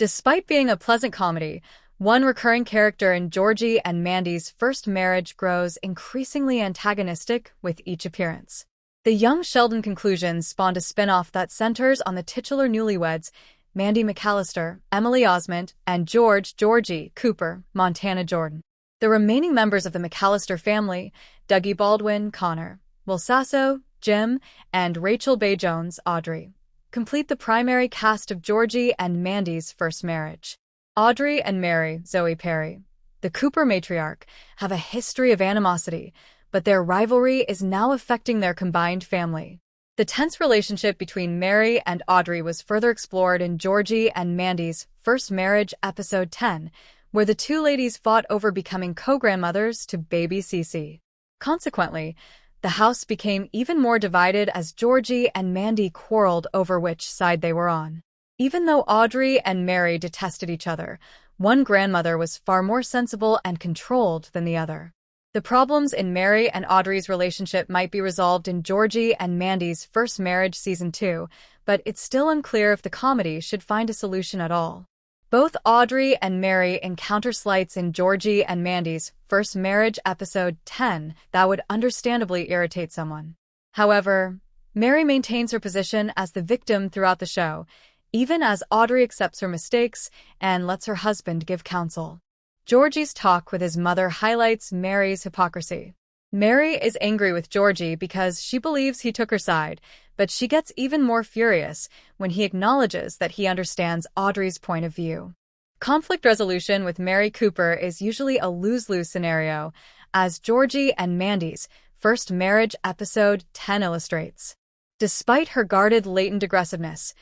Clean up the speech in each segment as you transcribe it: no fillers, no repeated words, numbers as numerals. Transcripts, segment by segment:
Despite being a pleasant comedy, one recurring character in Georgie and Mandy's first marriage grows increasingly antagonistic with each appearance. The Young Sheldon conclusion spawned a spin-off that centers on the titular newlyweds, Mandy McAllister, Emily Osment, and Georgie Cooper, Montana Jordan. The remaining members of the McAllister family, Dougie Baldwin, Connor, Will Sasso, Jim, and Rachel Bay Jones, Audrey, complete the primary cast of Georgie and Mandy's first marriage. Audrey and Mary, Zoe Perry, the Cooper matriarch, have a history of animosity, but their rivalry is now affecting their combined family. The tense relationship between Mary and Audrey was further explored in Georgie and Mandy's first marriage episode 10, where the two ladies fought over becoming co-grandmothers to baby Cece. Consequently, the house became even more divided as Georgie and Mandy quarreled over which side they were on. Even though Audrey and Mary detested each other, one grandmother was far more sensible and controlled than the other. The problems in Mary and Audrey's relationship might be resolved in Georgie and Mandy's first marriage season 2, but it's still unclear if the comedy should find a solution at all. Both Audrey and Mary encounter slights in Georgie and Mandy's first marriage episode 10 that would understandably irritate someone. However, Mary maintains her position as the victim throughout the show, even as Audrey accepts her mistakes and lets her husband give counsel. Georgie's talk with his mother highlights Mary's hypocrisy. Mary is angry with Georgie because she believes he took her side, but she gets even more furious when he acknowledges that he understands Audrey's point of view. Conflict resolution with Mary Cooper is usually a lose-lose scenario, as Georgie and Mandy's first marriage episode 10 illustrates. Despite her guarded latent aggressiveness,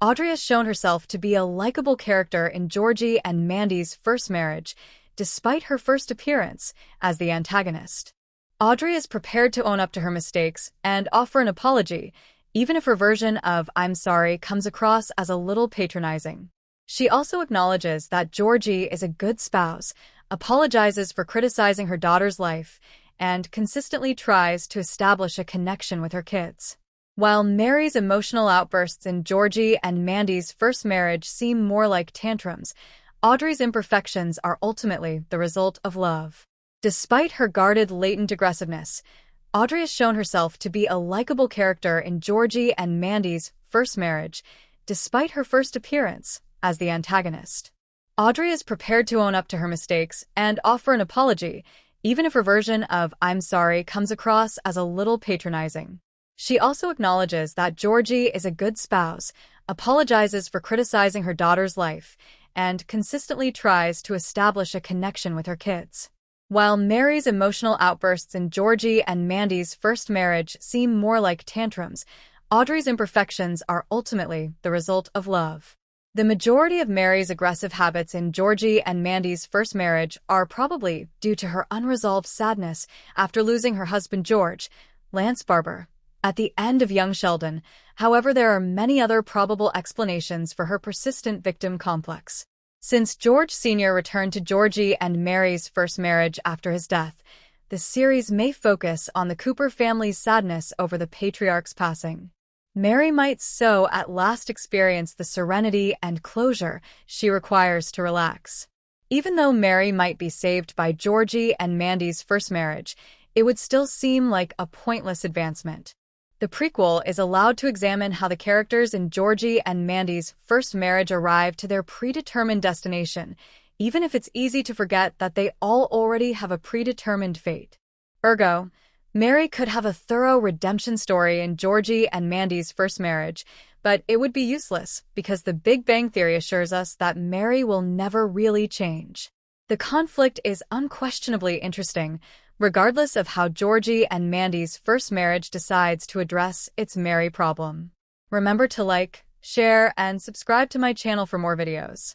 Audrey has shown herself to be a likable character in Georgie and Mandy's first marriage, despite her first appearance as the antagonist. Audrey is prepared to own up to her mistakes and offer an apology, even if her version of "I'm sorry" comes across as a little patronizing. She also acknowledges that Georgie is a good spouse, apologizes for criticizing her daughter's life, and consistently tries to establish a connection with her kids. While Mary's emotional outbursts in Georgie and Mandy's first marriage seem more like tantrums, Audrey's imperfections are ultimately the result of love. Despite her guarded latent aggressiveness, Audrey has shown herself to be a likable character in Georgie and Mandy's first marriage, despite her first appearance as the antagonist. Audrey is prepared to own up to her mistakes and offer an apology, even if her version of "I'm sorry" comes across as a little patronizing. She also acknowledges that Georgie is a good spouse, apologizes for criticizing her daughter's life, and consistently tries to establish a connection with her kids. While Mary's emotional outbursts in Georgie and Mandy's first marriage seem more like tantrums, Audrey's imperfections are ultimately the result of love. The majority of Mary's aggressive habits in Georgie and Mandy's first marriage are probably due to her unresolved sadness after losing her husband George, Lance Barber, at the end of Young Sheldon. However, there are many other probable explanations for her persistent victim complex. Since George Sr. returned to Georgie and Mary's first marriage after his death, the series may focus on the Cooper family's sadness over the patriarch's passing. Mary might so at last experience the serenity and closure she requires to relax. Even though Mary might be saved by Georgie and Mandy's first marriage, it would still seem like a pointless advancement. The prequel is allowed to examine how the characters in Georgie and Mandy's first marriage arrive to their predetermined destination, even if it's easy to forget that they all already have a predetermined fate. Ergo, Mary could have a thorough redemption story in Georgie and Mandy's first marriage, but it would be useless because the Big Bang Theory assures us that Mary will never really change. The conflict is unquestionably interesting, regardless of how Georgie and Mandy's first marriage decides to address its Mary problem. Remember to like, share, and subscribe to my channel for more videos.